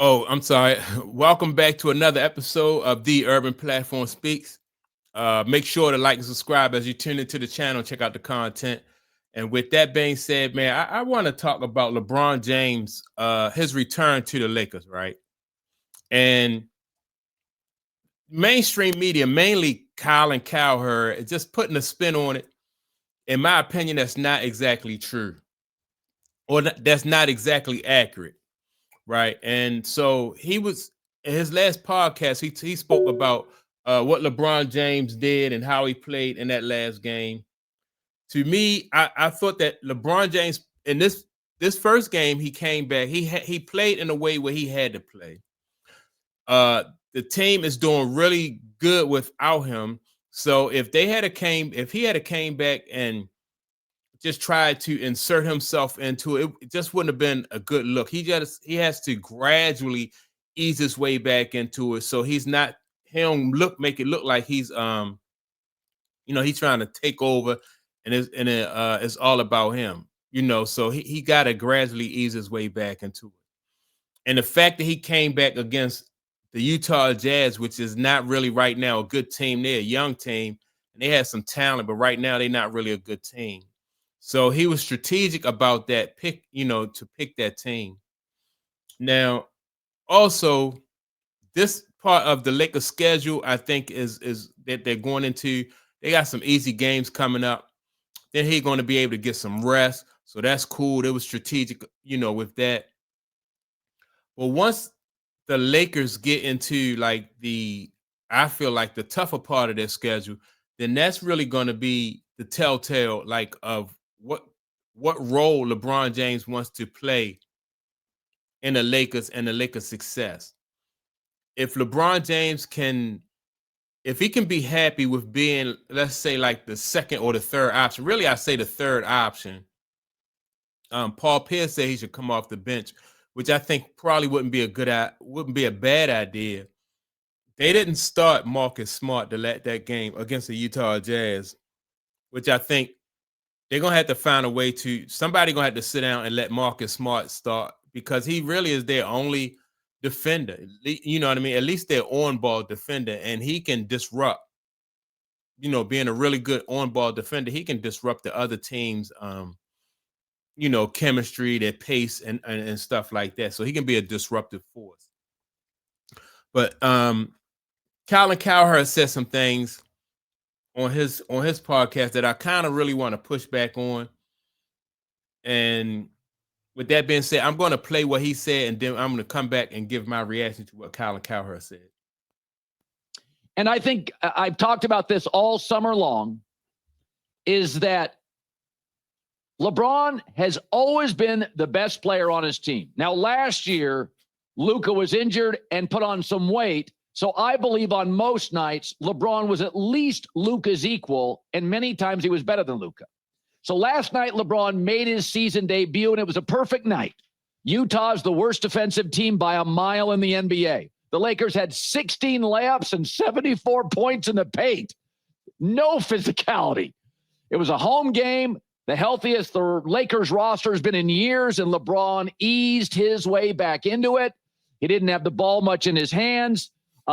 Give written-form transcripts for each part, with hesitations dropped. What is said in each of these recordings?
Oh, I'm sorry. Welcome back to another episode of The Urban Platform Speaks. Make sure to like and subscribe as you tune into the channel, check out the content. And with that being said, man, I want to talk about LeBron James, his return to the Lakers, right? And mainstream media, mainly Colin Cowherd, is just putting a spin on it. In my opinion, that's not exactly true, or that's not exactly accurate. Right. And so he was in his last podcast, he spoke about what LeBron James did and how he played in that last game. To me, I thought that LeBron James in this first game he came back, he played in a way where he had to play. The team is doing really good without him. So if he had a came back and just tried to insert himself into it, it just wouldn't have been a good look. He has to gradually ease his way back into it. So he don't make it look like he's trying to take over it's all about him. So he gotta gradually ease his way back into it. And the fact that he came back against the Utah Jazz, which is not really right now a good team, they're a young team and they have some talent, but right now they're not really a good team. So he was strategic about that pick, to pick that team. Now, also, this part of the Lakers schedule, I think, is that they're going into. They got some easy games coming up. Then he's going to be able to get some rest. So that's cool. It was strategic, with that. Well, once the Lakers get into I feel like the tougher part of their schedule, then that's really going to be the telltale, of what role LeBron James wants to play in the Lakers and the Lakers' success. If LeBron James if he can be happy with being, let's say, like the second or the third option, really, I say the third option. Paul Pierce said he should come off the bench, which I think probably wouldn't be a bad idea. They didn't start Marcus Smart to let that game against the Utah Jazz, which I think they're gonna have to find a way somebody gonna have to sit down and let Marcus Smart start because he really is their only defender. You know what I mean? At least their on-ball defender, and he can disrupt. Being a really good on-ball defender, he can disrupt the other team's chemistry, their pace and stuff like that. So he can be a disruptive force. But Colin Cowherd said some things on his podcast that I kind of really want to push back on. And with that being said, I'm going to play what he said, and then I'm going to come back and give my reaction to what Colin Cowherd said. And I think I've talked about this all summer long, is that LeBron has always been the best player on his team. Now, last year, Luka was injured and put on some weight. So I believe on most nights, LeBron was at least Luka's equal, and many times he was better than Luka. So last night, LeBron made his season debut, and it was a perfect night. Utah's the worst defensive team by a mile in the NBA. The Lakers had 16 layups and 74 points in the paint. No physicality. It was a home game, the healthiest the Lakers roster has been in years, and LeBron eased his way back into it. He didn't have the ball much in his hands.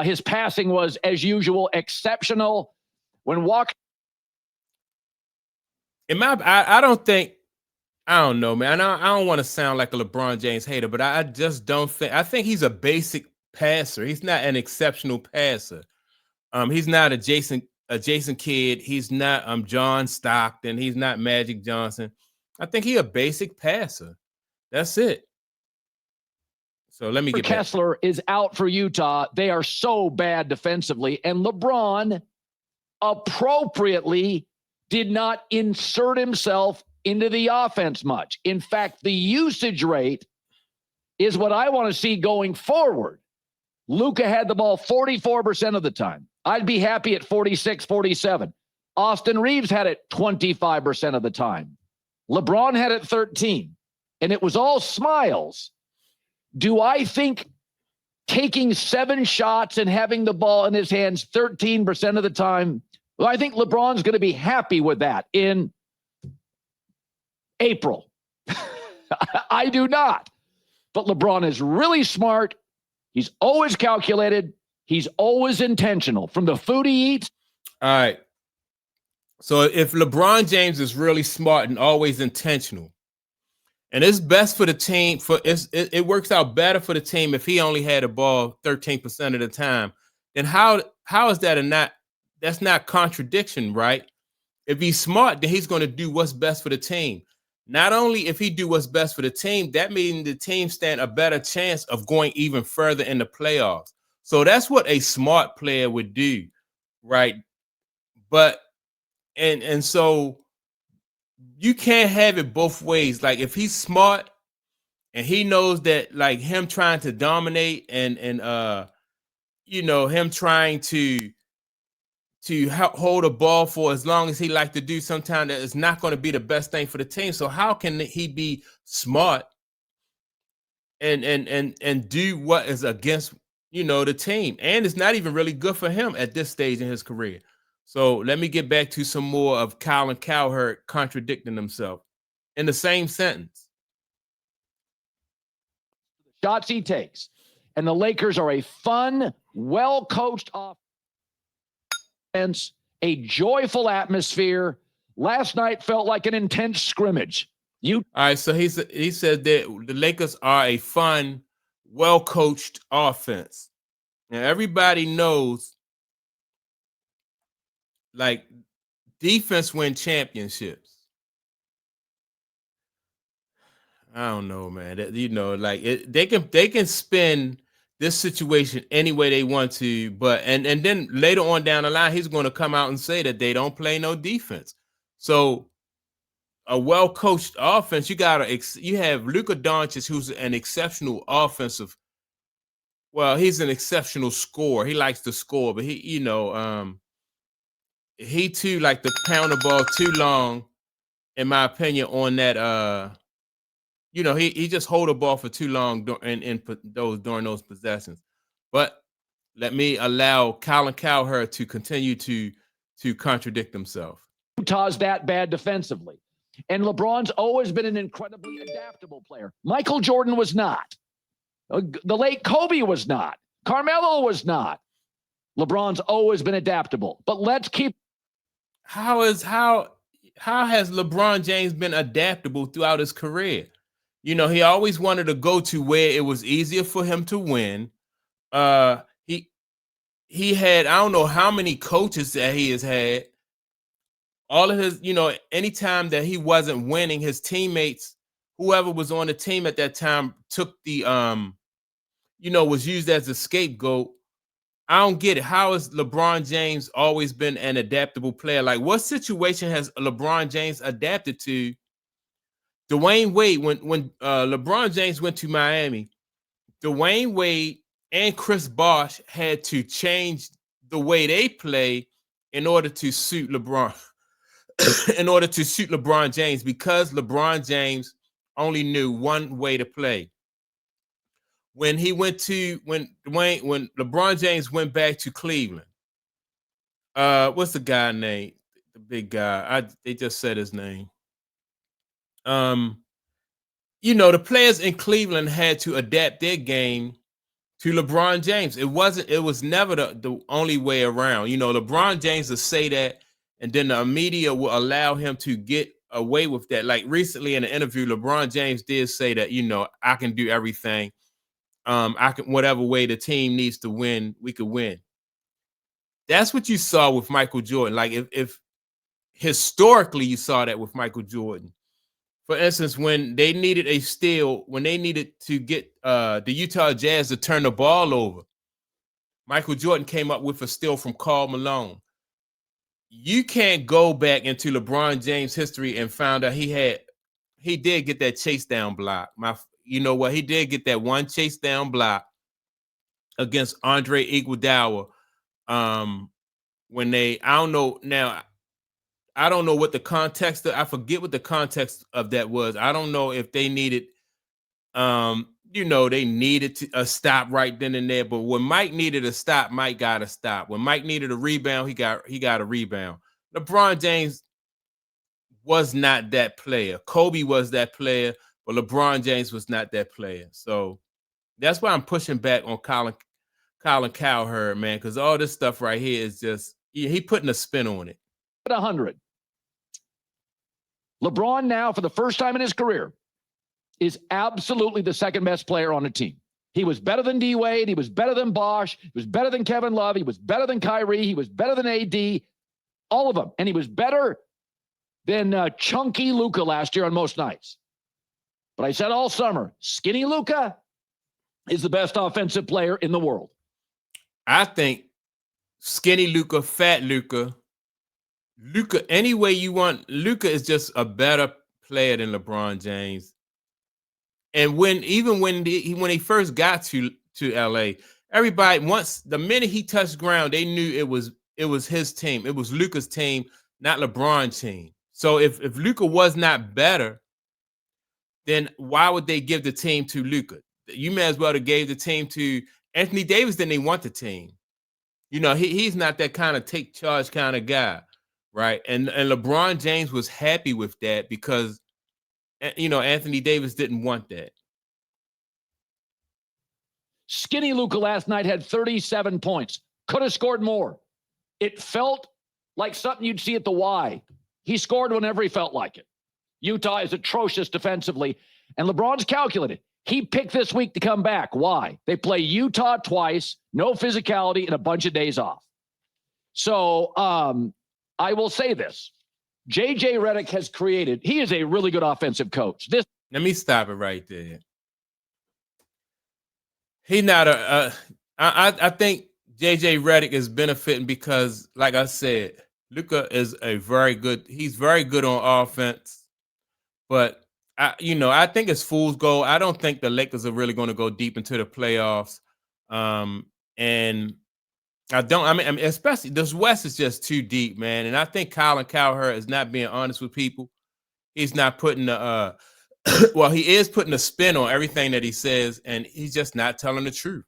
His passing was, as usual, exceptional. When walking, I don't know, man. I don't want to sound like a LeBron James hater, but I just don't think. I think he's a basic passer. He's not an exceptional passer. He's not a Jason Kidd. He's not John Stockton. He's not Magic Johnson. I think he's a basic passer. That's it. So let me get Kessler is out for Utah. They are so bad defensively, and LeBron appropriately did not insert himself into the offense much. In fact, the usage rate is what I want to see going forward. Luka had the ball 44% of the time. I'd be happy at 46, 47. Austin Reeves had it 25% of the time. LeBron had it 13, and it was all smiles. Do I think taking 7 shots and having the ball in his hands 13% of the time, well, I think LeBron's going to be happy with that in April. I do not. But LeBron is really smart. He's always calculated. He's always intentional from the food he eats. All right. So if LeBron James is really smart and always intentional, and it's best for the team, it works out better for the team if he only had the ball 13% of the time, then how is that that's not contradiction, right? If he's smart, then he's going to do what's best for the team. Not only if he do what's best for the team, that means the team stand a better chance of going even further in the playoffs. So that's what a smart player would do, right? But and so you can't have it both ways. Like if he's smart and he knows that, like him trying to dominate and him trying to hold a ball for as long as he like to do, sometimes that is not going to be the best thing for the team. So how can he be smart and do what is against the team? And it's not even really good for him at this stage in his career. So let me get back to some more of Colin Cowherd contradicting himself in the same sentence. Shots he takes. And the Lakers are a fun, well-coached offense, a joyful atmosphere. Last night felt like an intense scrimmage. All right, so he said that the Lakers are a fun, well-coached offense. Now everybody knows, like, defense win championships. I don't know, man. They can spin this situation any way they want to, but and then later on down the line, he's going to come out and say that they don't play no defense. So a well-coached offense, you have Luka Doncic, who's an exceptional offensive. Well, he's an exceptional scorer. He likes to score, but he too like to pound the ball too long, in my opinion, on that he just hold the ball for too long during those possessions. But let me allow Colin Cowherd to continue to contradict himself. Utah's that bad defensively. And LeBron's always been an incredibly adaptable player. Michael Jordan was not. The late Kobe was not. Carmelo was not. LeBron's always been adaptable. But let's keep. How has LeBron James been adaptable throughout his career? He always wanted to go to where it was easier for him to win. He had, I don't know how many coaches that he has had. All of his, anytime that he wasn't winning, his teammates, whoever was on the team at that time, took the was used as a scapegoat. I don't get it. How has LeBron James always been an adaptable player? Like, what situation has LeBron James adapted to? Dwayne Wade, when LeBron James went to Miami, Dwayne Wade and Chris Bosh had to change the way they play in order to suit LeBron, in order to suit LeBron James, because LeBron James only knew one way to play. When LeBron James went back to Cleveland, what's the guy name? The big guy. They just said his name. The players in Cleveland had to adapt their game to LeBron James. It was never the only way around. LeBron James will say that, and then the media will allow him to get away with that. Like recently in an interview, LeBron James did say that, I can do everything. I can, whatever way the team needs to win, we could win. That's what you saw with Michael Jordan. Like if historically you saw that with Michael Jordan. For instance, when they needed a steal, when they needed to get the Utah Jazz to turn the ball over, Michael Jordan came up with a steal from Karl Malone. You can't go back into LeBron James' history and found out he did get that chase down block. He did get that one chase down block against Andre Iguodala. I don't know what the context I forget what the context of that was. I don't know if they needed, they needed a stop right then and there. But when Mike needed a stop, Mike got a stop. When Mike needed a rebound, he got a rebound. LeBron James was not that player. Kobe was that player, but LeBron James was not that player. So That's why I'm pushing back on Colin Cowherd, man, because all this stuff right here is just he putting a spin on it. 100. LeBron now, for the first time in his career, is absolutely the second best player on the team. He was better than D Wade. He was better than Bosh. He was better than Kevin Love. He was better than Kyrie. He was better than AD. All of them. And he was better than chunky Luka last year on most nights. But I said all summer, skinny Luka is the best offensive player in the world. I think skinny Luka, fat Luka, any way you want, Luka is just a better player than LeBron James. And when he first got to LA, everybody, once the minute he touched ground, they knew it was his team. It was Luka's team, not LeBron's team. So if Luka was not better, then why would they give the team to Luka? You may as well have gave the team to Anthony Davis. Then they want the team. You know, he's not that kind of take charge kind of guy, right? And LeBron James was happy with that because, you know, Anthony Davis didn't want that. Skinny Luka last night had 37 points. Could have scored more. It felt like something you'd see at the Y. He scored whenever he felt like it. Utah is atrocious defensively, and LeBron's calculated. He picked this week to come back. Why? They play Utah twice, no physicality, and a bunch of days off. So I will say this. J.J. Redick has created, he is a really good offensive coach. Let me stop it right there. He's not I think J.J. Redick is benefiting because, like I said, Luka is he's very good on offense, but I think it's fool's gold. I don't think the Lakers are really going to go deep into the playoffs. And I mean, especially this West is just too deep, man. And I think Colin Cowherd is not being honest with people. He's not putting the well, he is putting a spin on everything that he says, and he's just not telling the truth.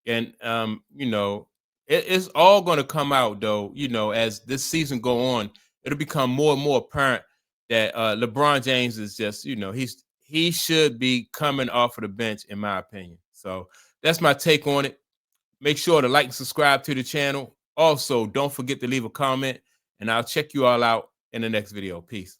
And it's all going to come out, though. As this season go on, it'll become more and more apparent that LeBron James is just, he should be coming off of the bench, in my opinion. So that's my take on it. Make sure to like and subscribe to the channel. Also, don't forget to leave a comment, and I'll check you all out in the next video. Peace.